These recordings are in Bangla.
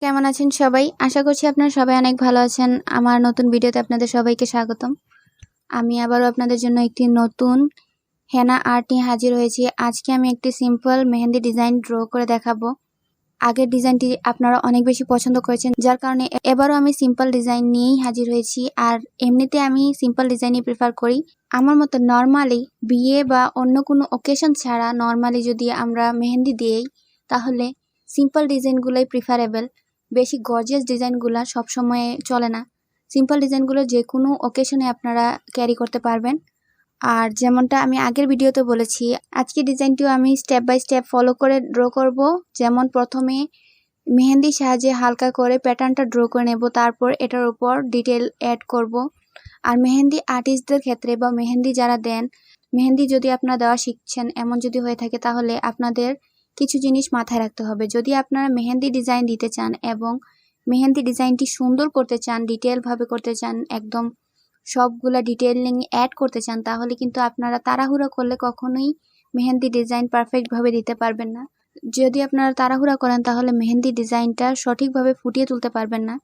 কেমন আছেন সবাই? আশা করছি আপনারা সবাই অনেক ভালো আছেন। আমার নতুন ভিডিওতে আপনাদের সবাইকে স্বাগতম। আমি আবারও আপনাদের জন্য একটি নতুন হেনা আর্ট নিয়ে হাজির হয়েছি। আজকে আমি একটি সিম্পল মেহেন্দি ডিজাইন ড্র করে দেখাবো। আগের ডিজাইনটি আপনারা অনেক বেশি পছন্দ করেছেন, যার কারণে এবারও আমি সিম্পল ডিজাইন নিয়েই হাজির হয়েছি। আর এমনিতে আমি সিম্পল ডিজাইনই প্রেফার করি। আমার মতো নর্মালি বিয়ে বা অন্য কোনো অকেশন ছাড়া নর্মালি যদি আমরা মেহেন্দি দিই, তাহলে সিম্পল ডিজাইনগুলোই প্রিফারেবল। বেশি গর্জিয়াস ডিজাইনগুলো সবসময় চলে না। সিম্পল ডিজাইনগুলো যে কোনো অকেশনে আপনারা ক্যারি করতে পারবেন। আর যেমনটা আমি আগের ভিডিওতে বলেছি, আজকে ডিজাইনটিও আমি স্টেপ বাই স্টেপ ফলো করে ড্র করব। যেমন প্রথমে মেহেন্দির সাহায্যে হালকা করে প্যাটার্নটা ড্র করে নেব, তারপর এটার উপর ডিটেল অ্যাড করব। আর মেহেন্দি আর্টিস্টদের ক্ষেত্রে বা মেহেন্দি যারা দেন, মেহেন্দি যদি আপনারা দেওয়া শিখছেন এমন যদি হয়ে থাকে, তাহলে আপনাদের কিছু জিনিস মাথায় রাখতে হবে। যদি আপনারা মেহেন্দি ডিজাইন দিতে চান এবং মেহেন্দি ডিজাইনটি সুন্দর করতে চান, ডিটেলভাবে করতে চান, একদম সবগুলা ডিটেইলিং অ্যাড করতে চান, তাহলে কিন্তু আপনারা তাড়াহুড়া করলে কখনোই মেহেন্দি ডিজাইন পারফেক্টভাবে দিতে পারবেন না। যদি আপনারা তাড়াহুড়া করেন তাহলে মেহেন্দি ডিজাইনটা সঠিকভাবে ফুটিয়ে তুলতে পারবেন না।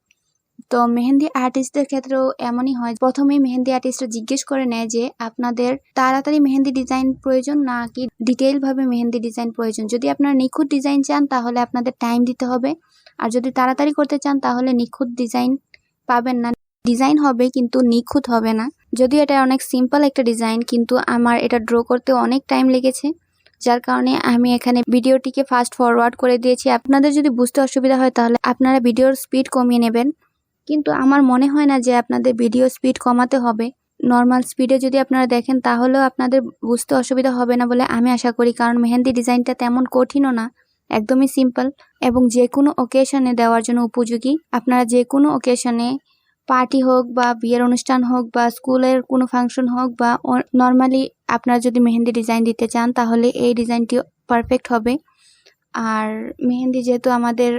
তো মেহেন্দি আর্টিস্টদের ক্ষেত্রেও এমনই হয়। প্রথমেই মেহেন্দি আর্টিস্টরা জিজ্ঞেস করে নেয় যে আপনাদের তাড়াতাড়ি মেহেন্দি ডিজাইন প্রয়োজন নাকি ডিটেইলভাবে মেহেন্দি ডিজাইন প্রয়োজন। যদি আপনারা নিখুঁত ডিজাইন চান তাহলে আপনাদের টাইম দিতে হবে, আর যদি তাড়াতাড়ি করতে চান তাহলে নিখুঁত ডিজাইন পাবেন না। ডিজাইন হবে কিন্তু নিখুঁত হবে না। যদিও এটা অনেক সিম্পল একটা ডিজাইন, কিন্তু আমার এটা ড্র করতে অনেক টাইম লেগেছে, যার কারণে আমি এখানে ভিডিওটিকে ফাস্ট ফরওয়ার্ড করে দিয়েছি। আপনাদের যদি বুঝতে অসুবিধা হয় তাহলে আপনারা ভিডিওর স্পিড কমিয়ে নেবেন, কিন্তু আমার মনে হয় না যে আপনাদের ভিডিও স্পিড কমাতে হবে। নর্মাল স্পিডে যদি আপনারা দেখেন তাহলেও আপনাদের বুঝতে অসুবিধা হবে না বলে আমি আশা করি, কারণ মেহেন্দি ডিজাইনটা তেমন কঠিনও না, একদমই সিম্পল এবং যে কোনো ওকেশনে দেওয়ার জন্য উপযোগী। আপনারা যে কোনো ওকেশনে, পার্টি হোক বা বিয়ের অনুষ্ঠান হোক বা স্কুলের কোনো ফাংশন হোক বা নর্মালি আপনারা যদি মেহেন্দি ডিজাইন দিতে চান তাহলে এই ডিজাইনটি পারফেক্ট হবে। আর মেহেন্দি যেহেতু আমাদের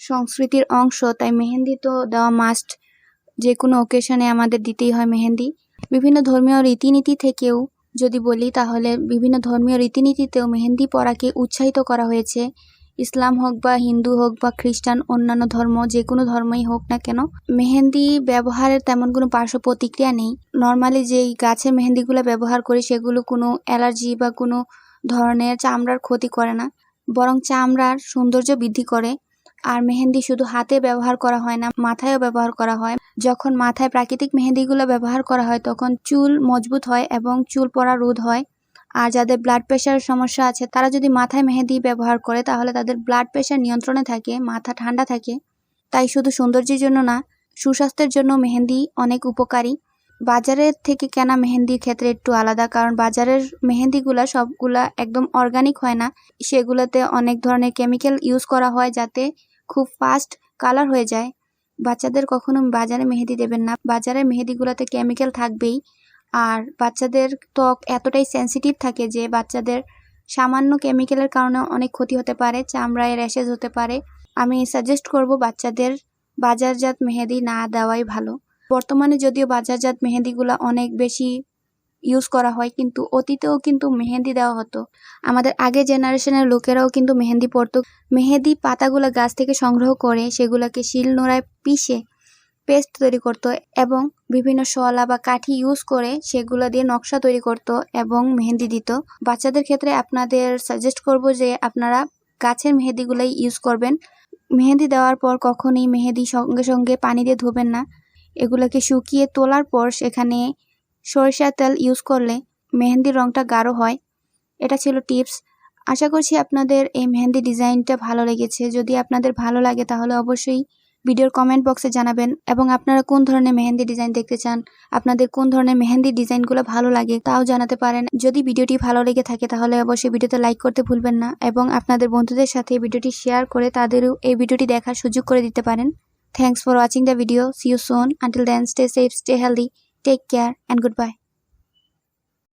সংস্কৃতির অংশ, তাই মেহেন্দি তো দেওয়া মাস্ট। যে কোনো ওকেশনে আমাদের দিতেই হয় মেহেন্দি। বিভিন্ন ধর্মীয় রীতিনীতি থেকেও যদি বলি, তাহলে বিভিন্ন ধর্মীয় রীতিনীতিতেও মেহেন্দি পরাকে উৎসাহিত করা হয়েছে। ইসলাম হোক বা হিন্দু হোক বা খ্রিস্টান, অন্যান্য ধর্ম, যে কোনো ধর্মই হোক না কেন, মেহেন্দি ব্যবহারের তেমন কোনো পার্শ্ব প্রতিক্রিয়া নেই। নর্মালি যেই গাছের মেহেন্দিগুলো ব্যবহার করি সেগুলো কোনো অ্যালার্জি বা কোনো ধরনের চামড়ার ক্ষতি করে না, বরং চামড়ার সৌন্দর্য বৃদ্ধি করে। আর মেহেন্দি শুধু হাতে ব্যবহার করা হয় না, মাথায়ও ব্যবহার করা হয়। যখন মাথায় প্রাকৃতিক মেহেন্দিগুলো ব্যবহার করা হয় তখন চুল মজবুত হয় এবং চুল পড়া রোধ হয়। আর যাদের ব্লাড প্রেশারের সমস্যা আছে তারা যদি মাথায় মেহেন্দি ব্যবহার করে তাহলে তাদের ব্লাড প্রেশার নিয়ন্ত্রণে থাকে, মাথা ঠান্ডা থাকে। তাই শুধু সৌন্দর্যের জন্য না, সুস্বাস্থ্যের জন্য মেহেন্দি অনেক উপকারী। বাজারের থেকে কেনা মেহেন্দির ক্ষেত্রে একটু আলাদা, কারণ বাজারের মেহেন্দিগুলা সবগুলা একদম অর্গানিক হয় না। সেগুলোতে অনেক ধরনের কেমিক্যাল ইউজ করা হয় যাতে খুব ফাস্ট কালার হয়ে যায়। বাচ্চাদের কখনো বাজারে মেহেদি দেবেন না, বাজারের মেহেদিগুলোতে কেমিক্যাল থাকবেই। আর বাচ্চাদের ত্বক এতটাই সেন্সিটিভ থাকে যে বাচ্চাদের সামান্য কেমিক্যালের কারণে অনেক ক্ষতি হতে পারে, চামড়ায় র্যাশেজ হতে পারে। আমি সাজেস্ট করব বাচ্চাদের বাজারজাত মেহেদি না দেওয়াই ভালো। বর্তমানে যদিও বাজারজাত মেহেদিগুলো অনেক বেশি ইউজ করা হয়, কিন্তু অতীতেও কিন্তু মেহেন্দি দেওয়া হতো। আমাদের আগে জেনারেশনের লোকেরাও কিন্তু মেহেন্দি পরতো। মেহেদি পাতাগুলো গাছ থেকে সংগ্রহ করে সেগুলোকে শিলনোড়ায় পিষে পেস্ট তৈরি করত এবং বিভিন্ন শলা বা কাঠি ইউজ করে সেগুলো দিয়ে নকশা তৈরি করত এবং মেহেন্দি দিত। বাচ্চাদের ক্ষেত্রে আপনাদের সাজেস্ট করব যে আপনারা গাছের মেহেদিগুলাই ইউজ করবেন। মেহেন্দি দেওয়ার পর কখনোই মেহেদি সঙ্গে সঙ্গে পানি দিয়ে ধুবেন না। এগুলোকে শুকিয়ে তোলার পর সেখানে সরিষার তেল ইউজ করলে মেহেন্দির রংটা গাঢ় হয়। এটা ছিল টিপস। আশা করছি আপনাদের এই মেহেন্দি ডিজাইনটা ভালো লেগেছে। যদি আপনাদের ভালো লাগে তাহলে অবশ্যই ভিডিওর কমেন্ট বক্সে জানাবেন, এবং আপনারা কোন ধরনের মেহেন্দি ডিজাইন দেখতে চান, আপনাদের কোন ধরনের মেহেন্দি ডিজাইনগুলো ভালো লাগে তাও জানাতে পারেন। যদি ভিডিওটি ভালো লেগে থাকে তাহলে অবশ্যই ভিডিওতে লাইক করতে ভুলবেন না, এবং আপনাদের বন্ধুদের সাথে ভিডিওটি শেয়ার করে তাদেরও এই ভিডিওটি দেখার সুযোগ করে দিতে পারেন। Thanks for watching the video. See you soon. Until then, stay safe, stay healthy, take care and goodbye.